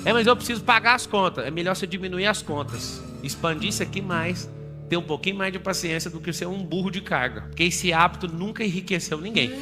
Mas eu preciso pagar as contas. É melhor você diminuir as contas, expandir isso aqui mais, ter um pouquinho mais de paciência do que ser um burro de carga. Porque esse hábito nunca enriqueceu ninguém.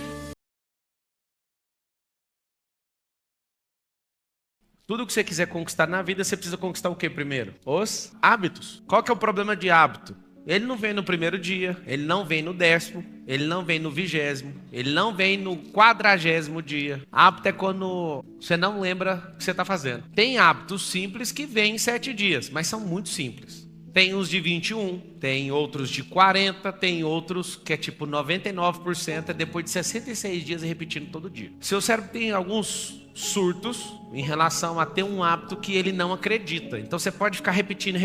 Tudo que você quiser conquistar na vida, você precisa conquistar o que primeiro? Os hábitos. Qual que é o problema de hábito? Ele não vem no primeiro dia, ele não vem no 10º, ele não vem no 20º, ele não vem no 40º dia. Hábito é quando você não lembra o que você está fazendo. Tem hábitos simples que vêm em 7 dias, mas são muito simples. Tem uns de 21, tem outros de 40, tem outros que é tipo 99%, é depois de 66 dias repetindo todo dia. Seu cérebro tem alguns surtos em relação a ter um hábito que ele não acredita. Então você pode ficar repetindo.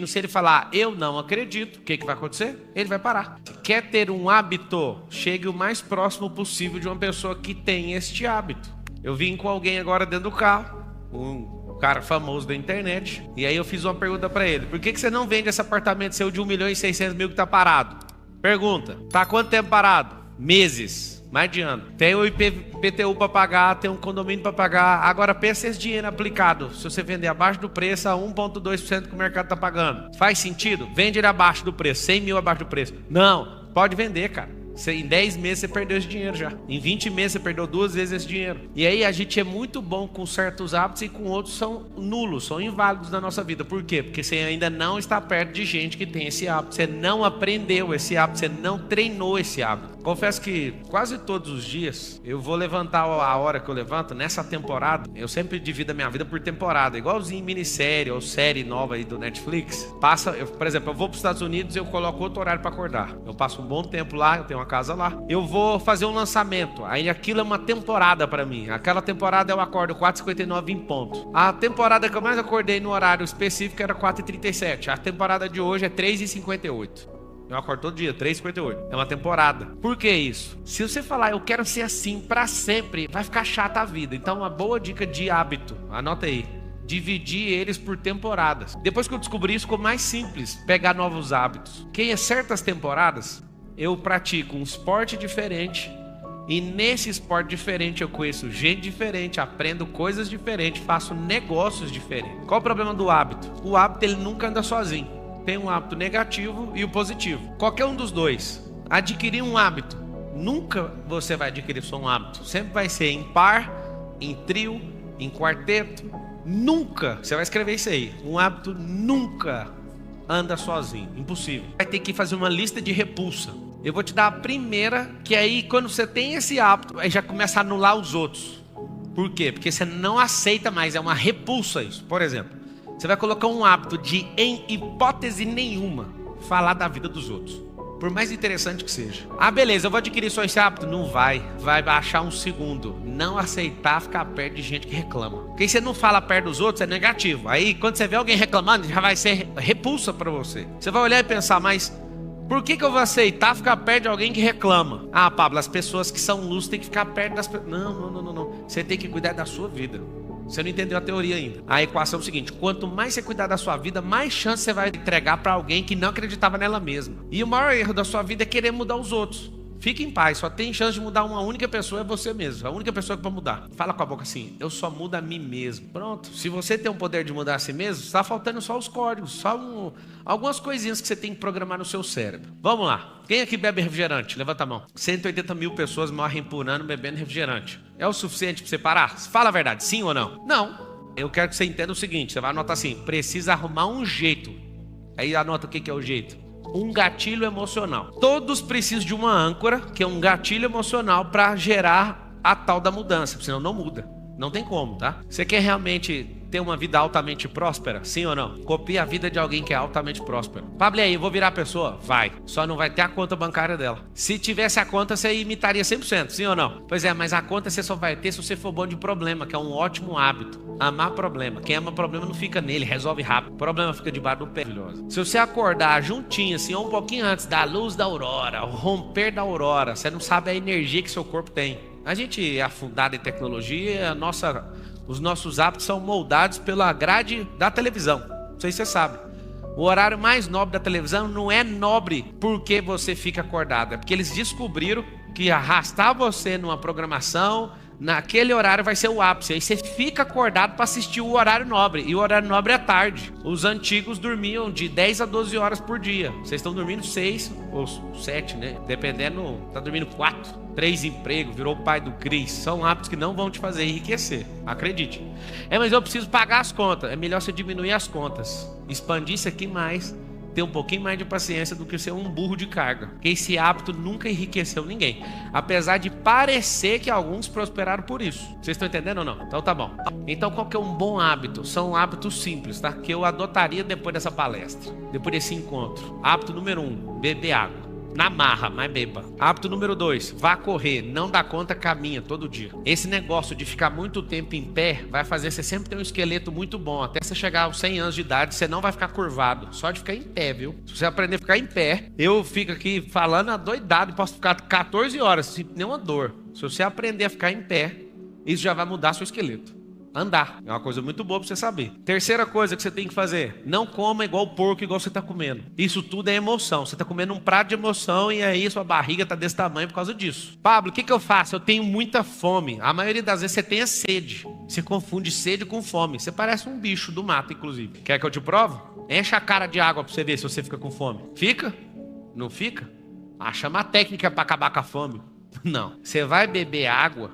Se ele falar, eu não acredito, o que vai acontecer? Ele vai parar. Quer ter um hábito? Chegue o mais próximo possível de uma pessoa que tem este hábito. Eu vim com alguém agora dentro do carro, um cara famoso da internet, e aí eu fiz uma pergunta pra ele: por que você não vende esse apartamento seu de 1.600.000 que tá parado? Pergunta: tá há quanto tempo parado? Meses, mais de ano. Tem o IPTU pra pagar, tem um condomínio pra pagar. Agora pensa esse dinheiro aplicado, se você vender abaixo do preço, a 1,2% que o mercado tá pagando. Faz sentido? Vende ele abaixo do preço, 100 mil abaixo do preço. Não, pode vender, cara. Em 10 meses você perdeu esse dinheiro já. Em 20 meses você perdeu 2 vezes esse dinheiro. E aí a gente é muito bom com certos hábitos e com outros são nulos, são inválidos na nossa vida. Por quê? Porque você ainda não está perto de gente que tem esse hábito. Você não aprendeu esse hábito, você não treinou esse hábito. Confesso que quase todos os dias eu vou levantar a hora que eu levanto. Nessa temporada, eu sempre divido a minha vida por temporada. Igualzinho minissérie ou série nova aí do Netflix. Por exemplo, eu vou para os Estados Unidos e eu coloco outro horário para acordar. Eu passo um bom tempo lá, eu tenho uma casa lá. Eu vou fazer um lançamento. Aí aquilo é uma temporada para mim. Aquela temporada eu acordo 4h59 em ponto. A temporada que eu mais acordei no horário específico era 4h37. A temporada de hoje é 3h58. Eu acordo todo dia, 3h58. É uma temporada. Por que isso? Se você falar, eu quero ser assim pra sempre, vai ficar chata a vida. Então, uma boa dica de hábito, anota aí: dividir eles por temporadas. Depois que eu descobri isso, ficou mais simples pegar novos hábitos. Que em certas temporadas, eu pratico um esporte diferente. E nesse esporte diferente eu conheço gente diferente, aprendo coisas diferentes, faço negócios diferentes. Qual o problema do hábito? O hábito, ele nunca anda sozinho. Tem um hábito negativo e o positivo. Qualquer um dos dois. Adquirir um hábito, nunca você vai adquirir só um hábito. Sempre vai ser em par, em trio, em quarteto. Nunca, você vai escrever isso aí, um hábito nunca anda sozinho. Impossível. Vai ter que fazer uma lista de repulsa. Eu vou te dar a primeira, que aí quando você tem esse hábito, aí já começa a anular os outros. Por quê? Porque você não aceita mais, é uma repulsa isso. Por exemplo, você vai colocar um hábito de, em hipótese nenhuma, falar da vida dos outros. Por mais interessante que seja. Ah, beleza, eu vou adquirir só esse hábito? Não vai. Vai baixar um segundo. Não aceitar ficar perto de gente que reclama. Porque você não fala perto dos outros, é negativo. Aí, quando você vê alguém reclamando, já vai ser repulsa pra você. Você vai olhar e pensar, mas por que eu vou aceitar ficar perto de alguém que reclama? Ah, Pablo, as pessoas que são luz têm que ficar perto das pessoas. Não. Você tem que cuidar da sua vida. Você não entendeu a teoria ainda. A equação é o seguinte: quanto mais você cuidar da sua vida, mais chance você vai entregar para alguém que não acreditava nela mesma. E o maior erro da sua vida é querer mudar os outros. Fique em paz, só tem chance de mudar uma única pessoa, é você mesmo. A única pessoa que pode mudar. Fala com a boca assim: eu só mudo a mim mesmo. Pronto. Se você tem o poder de mudar a si mesmo, está faltando só os códigos, só algumas coisinhas que você tem que programar no seu cérebro. Vamos lá. Quem aqui bebe refrigerante? Levanta a mão. 180 mil pessoas morrem por ano bebendo refrigerante. É o suficiente para você parar? Fala a verdade, sim ou não? Não. Eu quero que você entenda o seguinte: você vai anotar assim: precisa arrumar um jeito. Aí anota o que é o jeito. Um gatilho emocional. Todos precisam de uma âncora, que é um gatilho emocional, para gerar a tal da mudança, senão não muda. Não tem como, tá? Você quer realmente ter uma vida altamente próspera? Sim ou não? Copie a vida de alguém que é altamente próspero. Pablo, aí, eu vou virar a pessoa? Vai. Só não vai ter a conta bancária dela. Se tivesse a conta, você imitaria 100%, sim ou não? Pois é, mas a conta você só vai ter se você for bom de problema, que é um ótimo hábito. Amar problema. Quem ama problema não fica nele, resolve rápido. O problema fica debaixo do pé. Se você acordar juntinho, assim, ou um pouquinho antes da luz da aurora, o romper da aurora, você não sabe a energia que seu corpo tem. A gente é afundado em tecnologia, os nossos hábitos são moldados pela grade da televisão. Não sei se você sabe. O horário mais nobre da televisão não é nobre porque você fica acordado. É porque eles descobriram que arrastar você numa programação Naquele horário vai ser o ápice. Aí você fica acordado para assistir o horário nobre. E o horário nobre é tarde. Os antigos dormiam de 10 a 12 horas por dia. Vocês estão dormindo 6 ou 7, né? Dependendo, tá dormindo 4. 3 empregos, virou o pai do Cris. São hábitos que não vão te fazer enriquecer. Acredite. Mas eu preciso pagar as contas. É melhor você diminuir as contas. Expandir isso aqui mais. Ter um pouquinho mais de paciência do que ser um burro de carga. Porque esse hábito nunca enriqueceu ninguém. Apesar de parecer que alguns prosperaram por isso. Vocês estão entendendo ou não? Então tá bom. Então qual que é um bom hábito? São hábitos simples, tá? Que eu adotaria depois dessa palestra. Depois desse encontro. Hábito número 1, beber água. Na marra, mas beba. Hábito número 2, vá correr. Não dá conta, caminha todo dia. Esse negócio de ficar muito tempo em pé vai fazer você sempre ter um esqueleto muito bom. Até você chegar aos 100 anos de idade, você não vai ficar curvado. Só de ficar em pé, viu? Se você aprender a ficar em pé, eu fico aqui falando adoidado e posso ficar 14 horas sem nenhuma dor. Se você aprender a ficar em pé, isso já vai mudar seu esqueleto. Andar, é uma coisa muito boa pra você saber. Terceira coisa que você tem que fazer: não coma igual porco, igual você tá comendo. Isso tudo é emoção. Você tá comendo um prato de emoção e aí sua barriga tá desse tamanho por causa disso. Pablo, o que eu faço? Eu tenho muita fome. A maioria das vezes você tem a sede. Você confunde sede com fome. Você parece um bicho do mato, inclusive. Quer que eu te provo? Enche a cara de água pra você ver se você fica com fome. Fica? Não fica? Chama uma técnica pra acabar com a fome. Não. Você vai beber água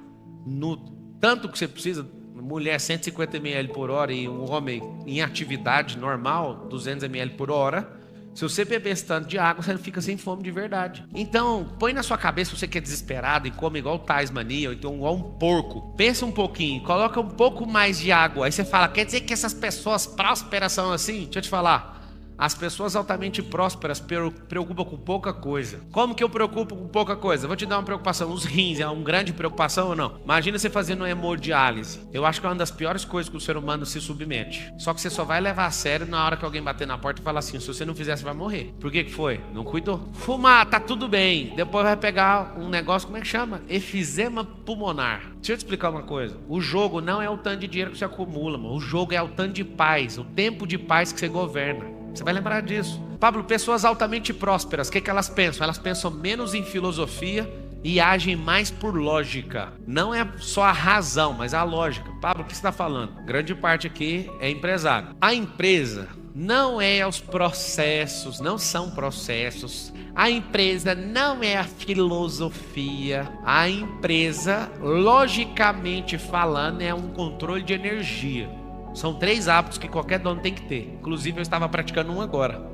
no tanto que você precisa. Mulher 150 ml por hora e um homem em atividade normal 200 ml por hora. Se você beber esse tanto de água, você não fica sem fome de verdade. Então, põe na sua cabeça, você que é desesperado e come igual o Tasmania, ou então igual um porco. Pensa um pouquinho, coloca um pouco mais de água. Aí você fala, quer dizer que essas pessoas prósperas são assim? Deixa eu te falar. As pessoas altamente prósperas preocupam com pouca coisa. Como que eu preocupo com pouca coisa? Vou te dar uma preocupação. Os rins é uma grande preocupação ou não? Imagina você fazendo hemodiálise. Eu acho que é uma das piores coisas que o ser humano se submete. Só que você só vai levar a sério na hora que alguém bater na porta e falar assim: se você não fizer, você vai morrer. Por que foi? Não cuidou. Fumar, tá tudo bem. Depois vai pegar um negócio, como é que chama? Efizema pulmonar. Deixa eu te explicar uma coisa. O jogo não é o tanto de dinheiro que você acumula, mano. O jogo é o tanto de paz, o tempo de paz que você governa. Você vai lembrar disso. Pablo, pessoas altamente prósperas, o que elas pensam? Elas pensam menos em filosofia e agem mais por lógica. Não é só a razão, mas a lógica. Pablo, o que você está falando? Grande parte aqui é empresário. A empresa não é os processos, não são processos. A empresa não é a filosofia. A empresa, logicamente falando, é um controle de energia. São 3 hábitos que qualquer dono tem que ter. Inclusive eu estava praticando um agora.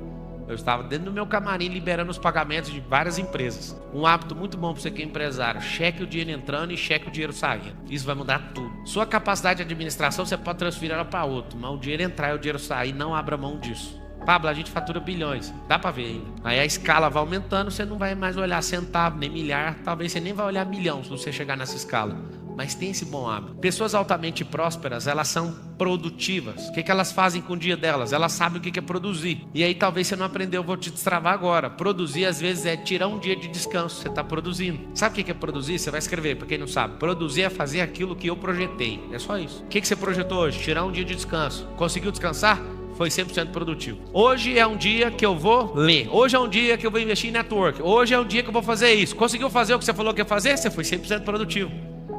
Eu estava dentro do meu camarim liberando os pagamentos de várias empresas. Um hábito muito bom para você que é empresário: cheque o dinheiro entrando e cheque o dinheiro saindo. Isso vai mudar tudo. Sua capacidade de administração você pode transferir ela para outro, mas o dinheiro entrar e o dinheiro sair, não abra mão disso. Pablo, a gente fatura bilhões, dá para ver ainda. Aí a escala vai aumentando, você não vai mais olhar centavo, nem milhar. Talvez você nem vai olhar milhão se você chegar nessa escala. Mas tem esse bom hábito. Pessoas altamente prósperas, elas são produtivas. O que elas fazem com o dia delas? Elas sabem o que é produzir. E aí talvez você não aprendeu, eu vou te destravar agora. Produzir às vezes é tirar um dia de descanso. Você está produzindo. Sabe o que é produzir? Você vai escrever, para quem não sabe. Produzir é fazer aquilo que eu projetei. É só isso. O que você projetou hoje? Tirar um dia de descanso. Conseguiu descansar? Foi 100% produtivo. Hoje é um dia que eu vou ler. Hoje é um dia que eu vou investir em network. Hoje é um dia que eu vou fazer isso. Conseguiu fazer o que você falou que ia fazer? Você foi 100% produtivo.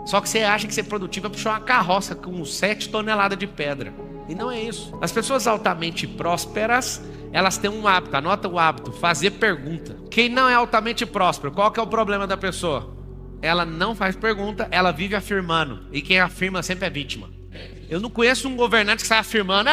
Só que você acha que ser produtivo é puxar uma carroça com 7 toneladas de pedra. E não é isso. As pessoas altamente prósperas, elas têm um hábito. Anota o hábito: fazer pergunta. Quem não é altamente próspero, qual que é o problema da pessoa? Ela não faz pergunta, ela vive afirmando. E quem afirma sempre é vítima. Eu não conheço um governante que sai afirmando.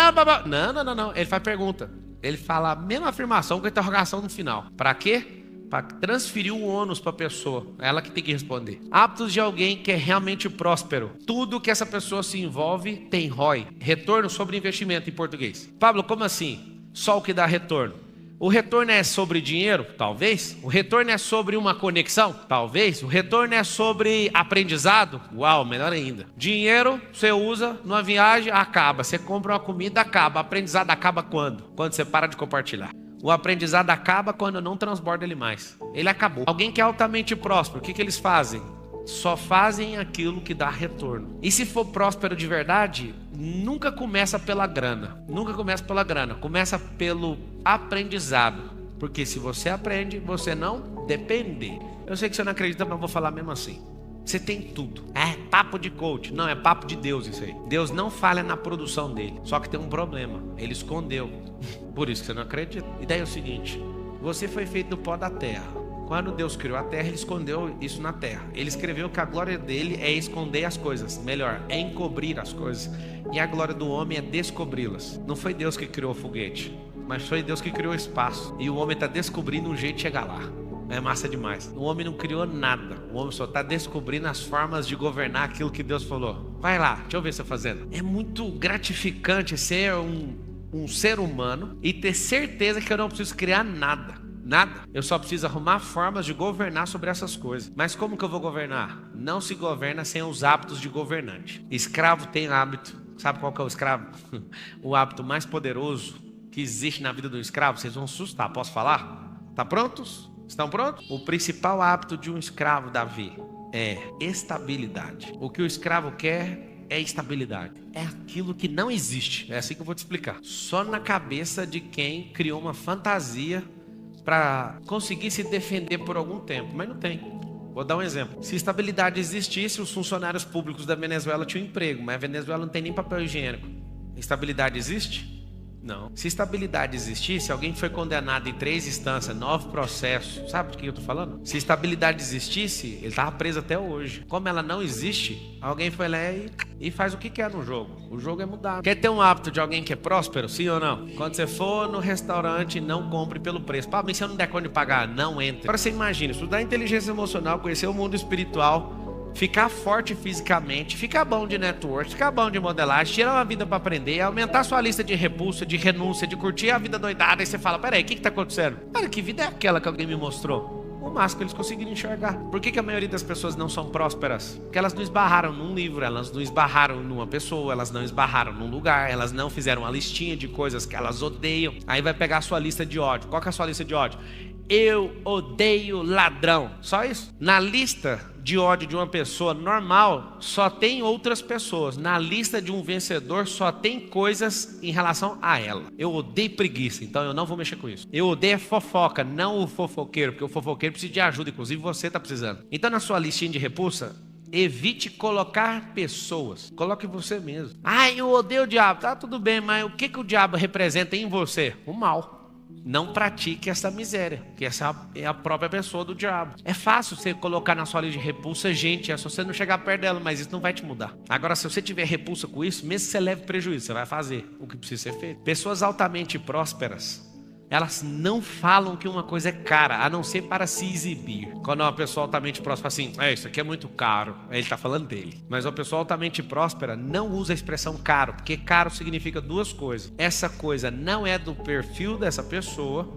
Não. Ele faz pergunta. Ele fala a mesma afirmação com a interrogação no final. Para quê? Para transferir o ônus para a pessoa. É ela que tem que responder. Hábitos de alguém que é realmente próspero: tudo que essa pessoa se envolve tem ROI, retorno sobre investimento em português. Pablo, como assim? Só o que dá retorno? O retorno é sobre dinheiro? Talvez. O retorno é sobre uma conexão? Talvez. O retorno é sobre aprendizado? Uau, melhor ainda. Dinheiro você usa numa viagem, acaba. Você compra uma comida, acaba. Aprendizado acaba quando? Quando você para de compartilhar. O aprendizado acaba quando não transborda ele mais. Ele acabou. Alguém que é altamente próspero, o que eles fazem? Só fazem aquilo que dá retorno. E se for próspero de verdade, nunca começa pela grana. Nunca começa pela grana. Começa pelo aprendizado. Porque se você aprende, você não depende. Eu sei que você não acredita, mas eu vou falar mesmo assim. Você tem tudo. É papo de coach. Não, é papo de Deus isso aí. Deus não falha na produção dele. Só que tem um problema. Ele escondeu. Por isso que você não acredita. E daí é o seguinte. Você foi feito do pó da terra. Quando Deus criou a terra, ele escondeu isso na terra. Ele escreveu que a glória dele é esconder as coisas. Melhor, é encobrir as coisas. E a glória do homem é descobri-las. Não foi Deus que criou o foguete, mas foi Deus que criou o espaço. E o homem está descobrindo um jeito de chegar lá. É massa demais. O homem não criou nada. O homem só está descobrindo as formas de governar aquilo que Deus falou. Vai lá, deixa eu ver você fazendo. É muito gratificante ser um ser humano e ter certeza que eu não preciso criar nada. Nada. Eu só preciso arrumar formas de governar sobre essas coisas. Mas como que eu vou governar? Não se governa sem os hábitos de governante. Escravo tem hábito. Sabe qual que é o escravo? O hábito mais poderoso que existe na vida do escravo. Vocês vão assustar. Posso falar? Tá prontos? Estão prontos? O principal hábito de um escravo, Davi, é estabilidade. O que o escravo quer é estabilidade. É aquilo que não existe. É assim que eu vou te explicar. Só na cabeça de quem criou uma fantasia para conseguir se defender por algum tempo, mas não tem. Vou dar um exemplo. Se estabilidade existisse, os funcionários públicos da Venezuela tinham emprego, mas a Venezuela não tem nem papel higiênico. Estabilidade existe? Não. Se estabilidade existisse, alguém foi condenado em 3 instâncias, 9 processos. Sabe do que eu tô falando? Se estabilidade existisse, ele estava preso até hoje. Como ela não existe, alguém foi lá e faz o que quer no jogo. O jogo é mudado. Quer ter um hábito de alguém que é próspero? Sim ou não? Quando você for no restaurante, não compre pelo preço. Pá, mas se eu não der conta de pagar, não entre. Agora você imagina, estudar inteligência emocional, conhecer o mundo espiritual, ficar forte fisicamente, ficar bom de network, ficar bom de modelagem, tirar uma vida para aprender, aumentar sua lista de repulsa, de renúncia, de curtir a vida doidada. Aí você fala, peraí, o que tá acontecendo? Cara, que vida é aquela que alguém me mostrou? O máximo que eles conseguiram enxergar. Por que a maioria das pessoas não são prósperas? Porque elas não esbarraram num livro, elas não esbarraram numa pessoa, elas não esbarraram num lugar, elas não fizeram uma listinha de coisas que elas odeiam. Aí vai pegar a sua lista de ódio. Qual que é a sua lista de ódio? Eu odeio ladrão. Só isso. Na lista de ódio de uma pessoa normal, só tem outras pessoas. Na lista de um vencedor, só tem coisas em relação a ela. Eu odeio preguiça, então eu não vou mexer com isso. Eu odeio fofoca, não o fofoqueiro, porque o fofoqueiro precisa de ajuda, inclusive você está precisando. Então na sua listinha de repulsa, evite colocar pessoas. Coloque você mesmo. Eu odeio o diabo. Tá tudo bem, mas o que o diabo representa em você? O mal. Não pratique essa miséria, que essa é a própria pessoa do diabo. É fácil você colocar na sua lista de repulsa gente, é só você não chegar perto dela, mas isso não vai te mudar. Agora, se você tiver repulsa com isso, mesmo que você leve prejuízo, você vai fazer o que precisa ser feito. Pessoas altamente prósperas, elas não falam que uma coisa é cara, a não ser para se exibir. Quando uma pessoa altamente próspera fala assim, isso aqui é muito caro, aí ele está falando dele. Mas uma pessoa altamente próspera não usa a expressão caro, porque caro significa 2 coisas. Essa coisa não é do perfil dessa pessoa,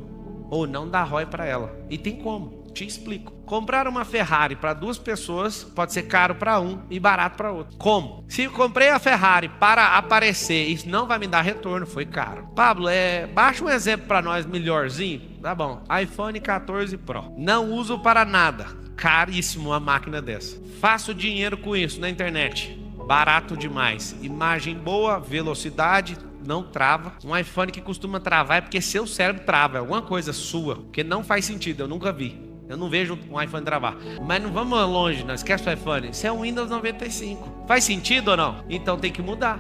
ou não dá ROI para ela. E tem como. Te explico. Comprar uma Ferrari para 2 pessoas pode ser caro para um e barato para outro. Como? Se eu comprei a Ferrari para aparecer, isso não vai me dar retorno, foi caro. Pablo, baixa um exemplo para nós melhorzinho. Tá bom. iPhone 14 Pro. Não uso para nada. Caríssimo uma máquina dessa. Faço dinheiro com isso na internet. Barato demais. Imagem boa, velocidade, não trava. Um iPhone que costuma travar é porque seu cérebro trava. É alguma coisa sua. Porque não faz sentido, eu nunca vi. Eu não vejo um iPhone travar. Mas não vamos longe, não esquece o iPhone. Isso é um Windows 95. Faz sentido ou não? Então tem que mudar.